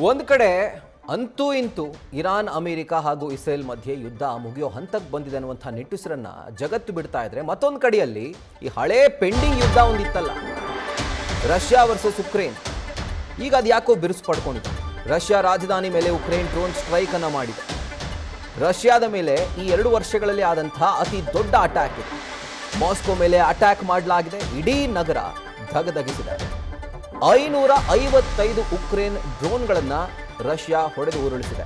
ಒಂದು ಕಡೆ ಅಂತೂ ಇಂತೂ ಇರಾನ್ ಅಮೆರಿಕ ಹಾಗೂ ಇಸ್ರೇಲ್ ಮಧ್ಯೆ ಯುದ್ಧ ಮುಗಿಯೋ ಹಂತಕ್ಕೆ ಬಂದಿದೆ ಅನ್ನುವಂಥ ನಿಟ್ಟುಸಿರನ್ನ ಜಗತ್ತು ಬಿಡ್ತಾ ಇದ್ರೆ ಮತ್ತೊಂದು ಕಡೆಯಲ್ಲಿ ಈ ಹಳೇ ಪೆಂಡಿಂಗ್ ಯುದ್ಧ ಒಂದಿತ್ತಲ್ಲ, ರಷ್ಯಾ ವರ್ಸಸ್ ಉಕ್ರೇನ್. ಈಗ ಅದು ಯಾಕೋ ಬಿರುಸು ಪಡ್ಕೊಂಡಿದೆ. ರಷ್ಯಾ ರಾಜಧಾನಿ ಮೇಲೆ ಉಕ್ರೇನ್ ಡ್ರೋನ್ ಸ್ಟ್ರೈಕ್ ಅನ್ನು ಮಾಡಿದೆ. ರಷ್ಯಾದ ಮೇಲೆ ಈ 2 ವರ್ಷಗಳಲ್ಲಿ ಆದಂಥ ಅತಿ ದೊಡ್ಡ ಅಟ್ಯಾಕ್ ಇದೆ. ಮಾಸ್ಕೋ ಮೇಲೆ ಅಟ್ಯಾಕ್ ಮಾಡಲಾಗಿದೆ. ಇಡೀ ನಗರ ಧಗಧಗಿಸಿದೆ. 555 ಉಕ್ರೇನ್ ಡ್ರೋನ್ಗಳನ್ನು ರಷ್ಯಾ ಹೊಡೆದು ಉರುಳಿಸಿದೆ.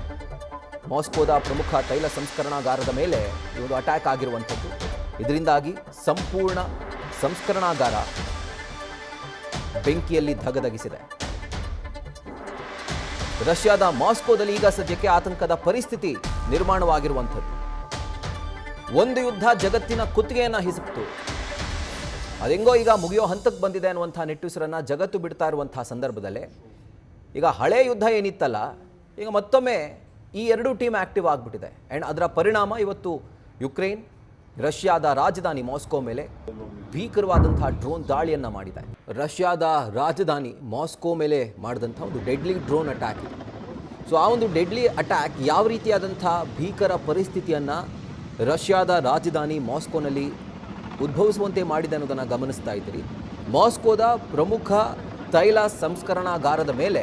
ಮಾಸ್ಕೋದ ಪ್ರಮುಖ ತೈಲ ಸಂಸ್ಕರಣಾಗಾರದ ಮೇಲೆ ಇವರು ಅಟ್ಯಾಕ್ ಆಗಿರುವಂಥದ್ದು. ಇದರಿಂದಾಗಿ ಸಂಪೂರ್ಣ ಸಂಸ್ಕರಣಾಗಾರ ಬೆಂಕಿಯಲ್ಲಿ ಧಗಧಗಿಸಿದೆ. ರಷ್ಯಾದ ಮಾಸ್ಕೋದಲ್ಲಿ ಈಗ ಸದ್ಯಕ್ಕೆ ಆತಂಕದ ಪರಿಸ್ಥಿತಿ ನಿರ್ಮಾಣವಾಗಿರುವಂಥದ್ದು. ಒಂದು ಯುದ್ಧ ಜಗತ್ತಿನ ಕುತ್ತಿಗೆಯನ್ನು ಹಿಸುಕ್ತು. ಅದೆಂಗೋ ಈಗ ಮುಗಿಯೋ ಹಂತಕ್ಕೆ ಬಂದಿದೆ ಅನ್ನುವಂಥ ನಿಟ್ಟುಸಿರನ್ನು ಜಗತ್ತು ಬಿಡ್ತಾ ಇರುವಂಥ ಸಂದರ್ಭದಲ್ಲೇ ಈಗ ಹಳೆ ಯುದ್ಧ ಏನಿತ್ತಲ್ಲ, ಈಗ ಮತ್ತೊಮ್ಮೆ ಈ 2 ಟೀಮ್ ಆಕ್ಟಿವ್ ಆಗಿಬಿಟ್ಟಿದೆ. ಆ್ಯಂಡ್ ಅದರ ಪರಿಣಾಮ ಇವತ್ತು ಯುಕ್ರೇನ್ ರಷ್ಯಾದ ರಾಜಧಾನಿ ಮಾಸ್ಕೋ ಮೇಲೆ ಭೀಕರವಾದಂಥ ಡ್ರೋನ್ ದಾಳಿಯನ್ನು ಮಾಡಿದೆ. ರಷ್ಯಾದ ರಾಜಧಾನಿ ಮಾಸ್ಕೋ ಮೇಲೆ ಮಾಡಿದಂಥ ಒಂದು ಡೆಡ್ಲಿ ಡ್ರೋನ್ ಅಟ್ಯಾಕ್ ಇದೆ. ಸೊ ಆ ಒಂದು ಡೆಡ್ಲಿ ಅಟ್ಯಾಕ್ ಯಾವ ರೀತಿಯಾದಂಥ ಭೀಕರ ಪರಿಸ್ಥಿತಿಯನ್ನು ರಷ್ಯಾದ ರಾಜಧಾನಿ ಮಾಸ್ಕೋನಲ್ಲಿ ಉದ್ಭವಿಸುವಂತೆ ಮಾಡಿದೆ ಅನ್ನೋದನ್ನು ಗಮನಿಸ್ತಾ ಇದ್ದೀರಿ. ಮಾಸ್ಕೋದ ಪ್ರಮುಖ ತೈಲ ಸಂಸ್ಕರಣಾಗಾರದ ಮೇಲೆ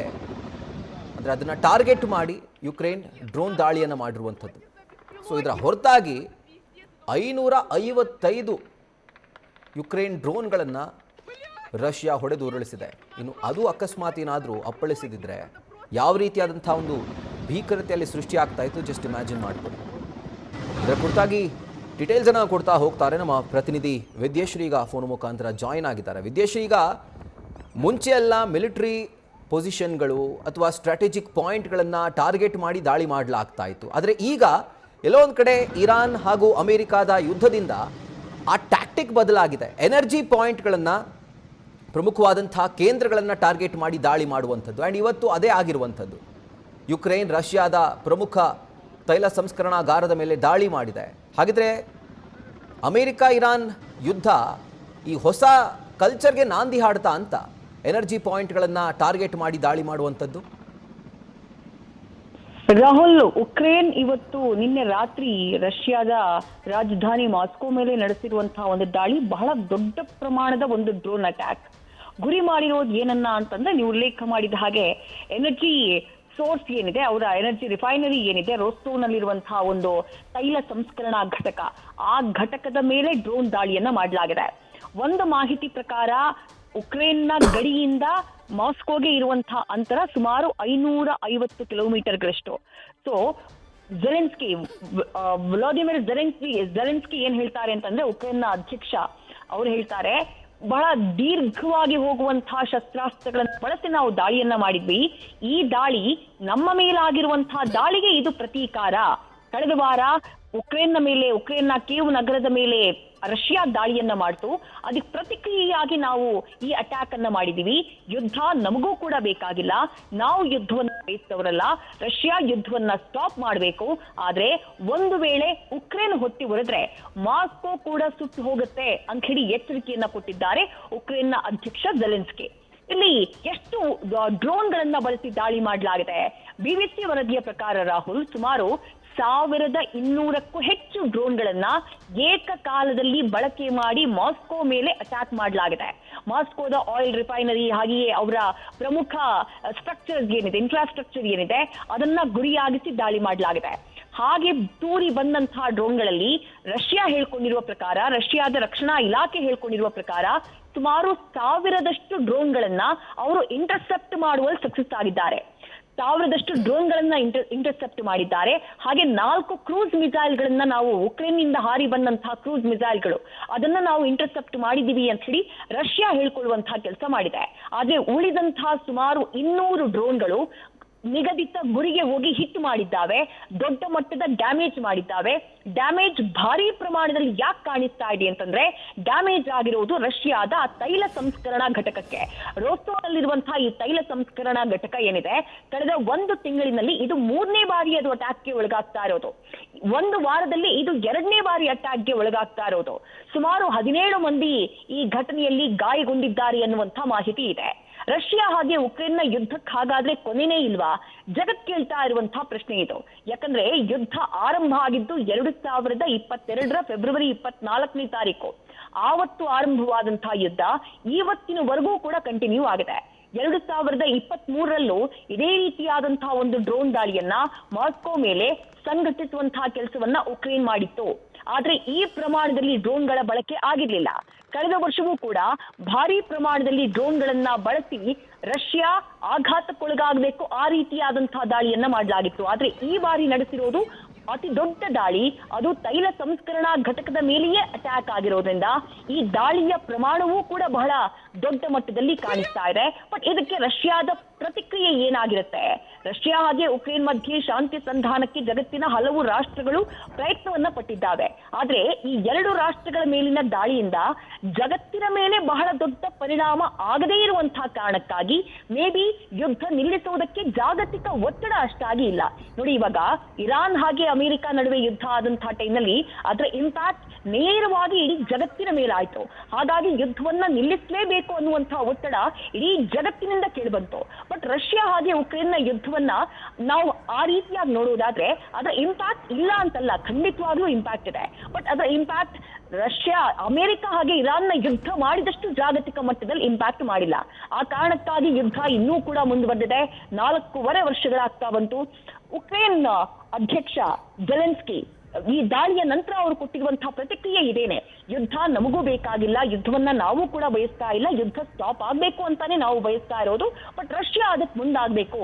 ಅಂದರೆ ಅದನ್ನು ಟಾರ್ಗೆಟ್ ಮಾಡಿ ಯುಕ್ರೇನ್ ಡ್ರೋನ್ ದಾಳಿಯನ್ನು ಮಾಡಿರುವಂಥದ್ದು. ಸೊ ಇದರ ಹೊರತಾಗಿ 555 ಯುಕ್ರೇನ್ ಡ್ರೋನ್ಗಳನ್ನು ರಷ್ಯಾ ಹೊಡೆದು ಉರುಳಿಸಿದೆ. ಇನ್ನು ಅದು ಅಕಸ್ಮಾತ್ ಏನಾದರೂ ಅಪ್ಪಳಿಸಿದಿದ್ರೆ ಯಾವ ರೀತಿಯಾದಂಥ ಒಂದು ಭೀಕರತೆಯಲ್ಲಿ ಸೃಷ್ಟಿ ಆಗ್ತಾ ಇತ್ತು, ಜಸ್ಟ್ ಇಮ್ಯಾಜಿನ್ ಮಾಡಿಕೊಳ್ಳಿ. ಇದರ ಕುರಿತಾಗಿ ಡೀಟೇಲ್ಸನ್ನು ಕೊಡ್ತಾ ಹೋಗ್ತಾರೆ ನಮ್ಮ ಪ್ರತಿನಿಧಿ ವಿದ್ಯೇಶ್ವರಿ. ಈಗ ಫೋನ್ ಮುಖಾಂತರ ಜಾಯಿನ್ ಆಗಿದ್ದಾರೆ. ವಿದ್ಯೇಶ್ವರಿ, ಈಗ ಮುಂಚೆ ಎಲ್ಲ ಮಿಲಿಟರಿ ಪೊಸಿಷನ್ಗಳು ಅಥವಾ ಸ್ಟ್ರಾಟಜಿಕ್ ಪಾಯಿಂಟ್ಗಳನ್ನು ಟಾರ್ಗೆಟ್ ಮಾಡಿ ದಾಳಿ ಮಾಡಲಾಗ್ತಾ ಇತ್ತು. ಆದರೆ ಈಗ ಎಲ್ಲೋ ಒಂದು ಕಡೆ ಇರಾನ್ ಹಾಗೂ ಅಮೆರಿಕಾದ ಯುದ್ಧದಿಂದ ಆ ಟ್ಯಾಕ್ಟಿಕ್ ಬದಲಾಗಿದೆ. ಎನರ್ಜಿ ಪಾಯಿಂಟ್ಗಳನ್ನು, ಪ್ರಮುಖವಾದಂಥ ಕೇಂದ್ರಗಳನ್ನು ಟಾರ್ಗೆಟ್ ಮಾಡಿ ದಾಳಿ ಮಾಡುವಂಥದ್ದು. ಆ್ಯಂಡ್ ಇವತ್ತು ಅದೇ ಆಗಿರುವಂಥದ್ದು. ಯುಕ್ರೇನ್ ರಷ್ಯಾದ ಪ್ರಮುಖ ತೈಲ ಸಂಸ್ಕರಣಾಗಾರದ ಮೇಲೆ ದಾಳಿ ಮಾಡಿದೆ. ಹಾಗಿದ್ರೆ ಅಮೆರಿಕ ಇರಾನ್ ಯುದ್ಧ ಈ ಹೊಸ ಕಲ್ಚರ್ಗೆ ನಾಂದಿ ಹಾಡ್ತಾ ಅಂತ ಎನರ್ಜಿ ಪಾಯಿಂಟ್ಗಳನ್ನು ಟಾರ್ಗೆಟ್ ಮಾಡಿ ದಾಳಿ ಮಾಡುವಂಥದ್ದು? ರಾಹುಲ್, ಉಕ್ರೇನ್ ಇವತ್ತು ನಿನ್ನೆ ರಾತ್ರಿ ರಷ್ಯಾದ ರಾಜಧಾನಿ ಮಾಸ್ಕೋ ಮೇಲೆ ನಡೆಸಿರುವಂತಹ ಒಂದು ದಾಳಿ ಬಹಳ ದೊಡ್ಡ ಪ್ರಮಾಣದ ಒಂದು ಡ್ರೋನ್ ಅಟ್ಯಾಕ್. ಗುರಿ ಮಾಡಿರೋದು ಏನನ್ನ ಅಂತಂದ್ರೆ, ನೀವು ಉಲ್ಲೇಖ ಮಾಡಿದ ಹಾಗೆ ಎನರ್ಜಿ ಸೋರ್ಸ್ ಏನಿದೆ, ಅವರ ಎನರ್ಜಿ ರಿಫೈನರಿ ಏನಿದೆ ರೋಸ್ಟೋವ್ನಲ್ಲಿರುವಂತಹ ಒಂದು ತೈಲ ಸಂಸ್ಕರಣಾ ಘಟಕ, ಆ ಘಟಕದ ಮೇಲೆ ಡ್ರೋನ್ ದಾಳಿಯನ್ನ ಮಾಡಲಾಗಿದೆ. ಒಂದು ಮಾಹಿತಿ ಪ್ರಕಾರ ಉಕ್ರೇನ್ನ ಗಡಿಯಿಂದ ಮಾಸ್ಕೋಗೆ ಇರುವಂತಹ ಅಂತರ ಸುಮಾರು 550 ಕಿಲೋಮೀಟರ್ಗಳಷ್ಟು. ಸೊ ಜೆಲೆನ್ಸ್ಕಿ, ವ್ಲಾದಿಮಿರ್ ಜೆಲೆನ್ಸ್ಕಿ ಏನ್ ಹೇಳ್ತಾರೆ ಅಂತಂದ್ರೆ, ಉಕ್ರೇನ್ನ ಅಧ್ಯಕ್ಷ ಅವ್ರು ಹೇಳ್ತಾರೆ, ಬಹಳ ದೀರ್ಘವಾಗಿ ಹೋಗುವಂತಹ ಶಸ್ತ್ರಾಸ್ತ್ರಗಳನ್ನು ಬಳಸಿ ನಾವು ದಾಳಿಯನ್ನ ಮಾಡಿದ್ವಿ. ಈ ದಾಳಿ ನಮ್ಮ ಮೇಲಾಗಿರುವಂತಹ ದಾಳಿಗೆ ಇದು ಪ್ರತೀಕಾರ. ಕಳೆದ ವಾರ ಉಕ್ರೇನ್ನ ಕೀವ್ ನಗರದ ಮೇಲೆ ರಷ್ಯಾ ದಾಳಿಯನ್ನ ಮಾಡ್ತು. ಅದಕ್ಕೆ ಪ್ರತಿಕ್ರಿಯೆಯಾಗಿ ನಾವು ಈ ಅಟ್ಯಾಕ್ ಅನ್ನ ಮಾಡಿದೀವಿ. ಯುದ್ಧ ನಮಗೂ ಕೂಡ ಬೇಕಾಗಿಲ್ಲ, ನಾವು ಯುದ್ಧವನ್ನ ಬಯಸ್ತವರಲ್ಲ, ರಷ್ಯಾ ಯುದ್ಧವನ್ನ ಸ್ಟಾಪ್ ಮಾಡಬೇಕು. ಆದ್ರೆ ಒಂದು ವೇಳೆ ಉಕ್ರೇನ್ ಹೊತ್ತಿ ಹೊರದ್ರೆ ಮಾಸ್ಕೋ ಕೂಡ ಸುಟ್ಟು ಹೋಗುತ್ತೆ ಅಂತ ಹೇಳಿ ಎಚ್ಚರಿಕೆಯನ್ನ ಕೊಟ್ಟಿದ್ದಾರೆ ಉಕ್ರೇನ್ನ ಅಧ್ಯಕ್ಷ ಜೆಲೆನ್ಸ್ಕಿ. ಇಲ್ಲಿ ಎಷ್ಟು ಡ್ರೋನ್ಗಳನ್ನ ಬಳಸಿ ದಾಳಿ ಮಾಡಲಾಗಿದೆ? ಬಿಬಿಸಿ ವರದಿಯ ಪ್ರಕಾರ ರಾಹುಲ್, ಸುಮಾರು 1200ಕ್ಕೂ ಹೆಚ್ಚು ಡ್ರೋನ್ಗಳನ್ನ ಏಕಕಾಲದಲ್ಲಿ ಬಳಕೆ ಮಾಡಿ ಮಾಸ್ಕೋ ಮೇಲೆ ಅಟ್ಯಾಕ್ ಮಾಡಲಾಗಿದೆ. ಮಾಸ್ಕೋದ ಆಯಿಲ್ ರಿಫೈನರಿ ಹಾಗೆಯೇ ಅವರ ಪ್ರಮುಖ ಸ್ಟ್ರಕ್ಚರ್ಸ್ ಏನಿದೆ, ಇನ್ಫ್ರಾಸ್ಟ್ರಕ್ಚರ್ ಏನಿದೆ, ಅದನ್ನ ಗುರಿಯಾಗಿಸಿ ದಾಳಿ ಮಾಡಲಾಗಿದೆ. ಹಾಗೆ ತೂರಿ ಬಂದಂತಹ ಡ್ರೋನ್ಗಳಲ್ಲಿ ರಷ್ಯಾ ಹೇಳ್ಕೊಂಡಿರುವ ಪ್ರಕಾರ, ರಷ್ಯಾದ ರಕ್ಷಣಾ ಇಲಾಖೆ ಹೇಳ್ಕೊಂಡಿರುವ ಪ್ರಕಾರ ಸುಮಾರು 1000ದಷ್ಟು ಡ್ರೋನ್ಗಳನ್ನ ಅವರು ಇಂಟರ್ಸೆಪ್ಟ್ ಮಾಡುವಲ್ಲಿ ಸಕ್ಸಸ್ ಆಗಿದ್ದಾರೆ. 1000ದಷ್ಟು ಡ್ರೋನ್ಗಳನ್ನ ಇಂಟರ್ಸೆಪ್ಟ್ ಮಾಡಿದ್ದಾರೆ. ಹಾಗೆ 4 ಕ್ರೂಸ್ ಮಿಸೈಲ್ಗಳನ್ನ, ನಾವು ಉಕ್ರೇನ್ನಿಂದ ಹಾರಿ ಬಂದಂತಹ ಕ್ರೂಸ್ ಮಿಸೈಲ್ಗಳು, ಅದನ್ನ ನಾವು ಇಂಟರ್ಸೆಪ್ಟ್ ಮಾಡಿದೀವಿ ಅಂತ ಹೇಳಿ ರಷ್ಯಾ ಹೇಳ್ಕೊಳ್ಳುವಂತಹ ಕೆಲಸ ಮಾಡಿದೆ. ಆದ್ರೆ ಉಳಿದಂತಹ ಸುಮಾರು 200 ಡ್ರೋನ್ಗಳು ನಿಗದಿತ ಗುರಿಗೆ ಹೋಗಿ ಹಿಟ್ ಮಾಡಿದ್ದಾವೆ, ದೊಡ್ಡ ಮಟ್ಟದ ಡ್ಯಾಮೇಜ್ ಮಾಡಿದ್ದಾವೆ. ಡ್ಯಾಮೇಜ್ ಭಾರಿ ಪ್ರಮಾಣದಲ್ಲಿ ಯಾಕೆ ಕಾಣಿಸ್ತಾ ಇದೆ ಅಂತಂದ್ರೆ, ಡ್ಯಾಮೇಜ್ ಆಗಿರುವುದು ರಷ್ಯಾದ ತೈಲ ಸಂಸ್ಕರಣಾ ಘಟಕಕ್ಕೆ. ರೋಸ್ಟೋವ್ನಲ್ಲಿರುವಂತಹ ಈ ತೈಲ ಸಂಸ್ಕರಣಾ ಘಟಕ ಏನಿದೆ, ಕಳೆದ 1 ತಿಂಗಳಿನಲ್ಲಿ ಇದು 3ನೇ ಬಾರಿ ಅದು ಅಟ್ಯಾಕ್ಗೆ ಒಳಗಾಗ್ತಾ ಇರೋದು. 1 ವಾರದಲ್ಲಿ ಇದು 2ನೇ ಬಾರಿ ಅಟ್ಯಾಕ್ಗೆ ಒಳಗಾಗ್ತಾ ಇರೋದು. ಸುಮಾರು 17 ಮಂದಿ ಈ ಘಟನೆಯಲ್ಲಿ ಗಾಯಗೊಂಡಿದ್ದಾರೆ ಅನ್ನುವಂಥ ಮಾಹಿತಿ ಇದೆ. ರಷ್ಯಾ ಹಾಗೆ ಉಕ್ರೇನ್ನ ಯುದ್ಧಕ್ಕೆ ಹಾಗಾದ್ರೆ ಕೊನೆನೇ ಇಲ್ವಾ? ಜಗತ್ ಕೇಳ್ತಾ ಇರುವಂತಹ ಪ್ರಶ್ನೆ ಇದು. ಯಾಕಂದ್ರೆ ಯುದ್ಧ ಆರಂಭ ಆಗಿದ್ದು 2022 ಫೆಬ್ರವರಿ 24ನೇ ತಾರೀಕು. ಆವತ್ತು ಆರಂಭವಾದಂತಹ ಯುದ್ಧ ಇವತ್ತಿನವರೆಗೂ ಕೂಡ ಕಂಟಿನ್ಯೂ ಆಗಿದೆ. 2023ರಲ್ಲೂ ಇದೇ ರೀತಿಯಾದಂತಹ ಒಂದು ಡ್ರೋನ್ ದಾಳಿಯನ್ನ ಮಾಸ್ಕೋ ಮೇಲೆ ಸಂಘಟಿಸುವಂತಹ ಕೆಲಸವನ್ನ ಉಕ್ರೇನ್ ಮಾಡಿತ್ತು. ಆದ್ರೆ ಈ ಪ್ರಮಾಣದಲ್ಲಿ ಡ್ರೋನ್ಗಳ ಬಳಕೆ ಆಗಿರ್ಲಿಲ್ಲ. ಕಳೆದ ವರ್ಷವೂ ಕೂಡ ಭಾರಿ ಪ್ರಮಾಣದಲ್ಲಿ ಡ್ರೋನ್ಗಳನ್ನ ಬಳಸಿ ರಷ್ಯಾ ಆಘಾತಕ್ಕೊಳಗಾಗಬೇಕು ಆ ರೀತಿಯಾದಂತಹ ದಾಳಿಯನ್ನ ಮಾಡಲಾಗಿತ್ತು. ಆದ್ರೆ ಈ ಬಾರಿ ನಡೆಸಿರೋದು ಅತಿ ದೊಡ್ಡ ದಾಳಿ, ಅದು ತೈಲ ಸಂಸ್ಕರಣಾ ಘಟಕದ ಮೇಲೆಯೇ ಅಟ್ಯಾಕ್ ಆಗಿರೋದ್ರಿಂದ ಈ ದಾಳಿಯ ಪ್ರಮಾಣವೂ ಕೂಡ ಬಹಳ ದೊಡ್ಡ ಮಟ್ಟದಲ್ಲಿ ಕಾಣಿಸ್ತಾ ಇದೆ. ಬಟ್ ಇದಕ್ಕೆ ರಷ್ಯಾದ ಪ್ರತಿಕ್ರಿಯೆ ಏನಾಗಿರುತ್ತೆ? ರಷ್ಯಾ ಹಾಗೆ ಉಕ್ರೇನ್ ಮಧ್ಯೆ ಶಾಂತಿ ಸಂಧಾನಕ್ಕೆ ಜಗತ್ತಿನ ಹಲವು ರಾಷ್ಟ್ರಗಳು ಪ್ರಯತ್ನವನ್ನ ಪಟ್ಟಿದ್ದಾವೆ. ಆದ್ರೆ ಈ ಎರಡು ರಾಷ್ಟ್ರಗಳ ಮೇಲಿನ ದಾಳಿಯಿಂದ ಜಗತ್ತಿನ ಮೇಲೆ ಬಹಳ ದೊಡ್ಡ ಪರಿಣಾಮ ಆಗದೇ ಇರುವಂತಹ ಕಾರಣಕ್ಕಾಗಿ ಮೇ ಬಿ ಯುದ್ಧ ನಿಲ್ಲಿಸುವುದಕ್ಕೆ ಜಾಗತಿಕ ಒತ್ತಡ ಅಷ್ಟಾಗಿ ಇಲ್ಲ. ನೋಡಿ, ಇವಾಗ ಇರಾನ್ ಹಾಗೆ ಅಮೆರಿಕ ನಡುವೆ ಯುದ್ಧ ಆದಂತಹ ಟೈಮ್ನಲ್ಲಿ ಅದರ ಇಂಪ್ಯಾಕ್ಟ್ ನೇರವಾಗಿ ಇಡೀ ಜಗತ್ತಿನ ಮೇಲಾಯ್ತು. ಹಾಗಾಗಿ ಯುದ್ಧವನ್ನ ನಿಲ್ಲಿಸಲೇಬೇಕು ಅನ್ನುವಂತಹ ಒತ್ತಡ ಇಡೀ ಜಗತ್ತಿನಿಂದ ಕೇಳಿಬಂತು. ಬಟ್ ರಷ್ಯಾ ಹಾಗೆ ಉಕ್ರೇನ್ನ ಯುದ್ಧವನ್ನ ನಾವು ಆ ರೀತಿಯಾಗಿ ನೋಡುವುದಾದ್ರೆ ಅದರ ಇಂಪ್ಯಾಕ್ಟ್ ಇಲ್ಲ ಅಂತಲ್ಲ, ಖಂಡಿತವಾಗ್ಲೂ ಇಂಪ್ಯಾಕ್ಟ್ ಇದೆ. ಬಟ್ ಅದರ ಇಂಪ್ಯಾಕ್ಟ್ ರಷ್ಯಾ, ಅಮೆರಿಕ ಹಾಗೆ ಇರಾನ್ನ ಯುದ್ಧ ಮಾಡಿದಷ್ಟು ಜಾಗತಿಕ ಮಟ್ಟದಲ್ಲಿ ಇಂಪ್ಯಾಕ್ಟ್ ಮಾಡಿಲ್ಲ. ಆ ಕಾರಣಕ್ಕಾಗಿ ಯುದ್ಧ ಇನ್ನೂ ಕೂಡ ಮುಂದುವರೆದಿದೆ. 4.5 ವರ್ಷಗಳಾಗ್ತಾ ಬಂತು. ಉಕ್ರೇನ್ ಅಧ್ಯಕ್ಷ ಜೆಲೆನ್ಸ್ಕಿ ಈ ದಾಳಿಯ ನಂತರ ಅವರು ಕೊಟ್ಟಿರುವಂತಹ ಪ್ರತಿಕ್ರಿಯೆ ಇದೇನೆ, ಯುದ್ಧ ನಮಗೂ ಬೇಕಾಗಿಲ್ಲ, ಯುದ್ಧವನ್ನ ನಾವು ಕೂಡ ಬಯಸ್ತಾ ಇಲ್ಲ, ಯುದ್ಧ ಸ್ಟಾಪ್ ಆಗ್ಬೇಕು ಅಂತಾನೆ ನಾವು ಬಯಸ್ತಾ ಇರೋದು. ಬಟ್ ರಷ್ಯಾ ಅದಕ್ಕೆ ಮುಂದಾಗಬೇಕು.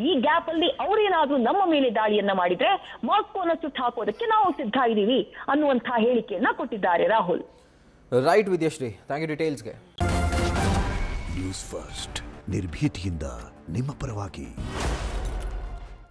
ಈ ಗ್ಯಾಪ್ ಅಲ್ಲಿ ಅವರೇನಾದ್ರೂ ನಮ್ಮ ಮೇಲೆ ದಾಳಿಯನ್ನ ಮಾಡಿದ್ರೆ ಮಾಸ್ಕೋನ ಸುಟ್ಟು ಹಾಕೋದಕ್ಕೆ ನಾವು ಸಿದ್ಧ ಇದೀವಿ ಅನ್ನುವಂತಹ ಹೇಳಿಕೆಯನ್ನ ಕೊಟ್ಟಿದ್ದಾರೆ Rahul. Right Vidyashree, thank you ಡೀಟೇಲ್ಸ್ಗೆ. ನ್ಯೂಸ್ ಫಸ್ಟ್ ನಿರ್ಭೀತಿಯಿಂದ ನಿಮ್ಮ ಪರವಾಗಿ.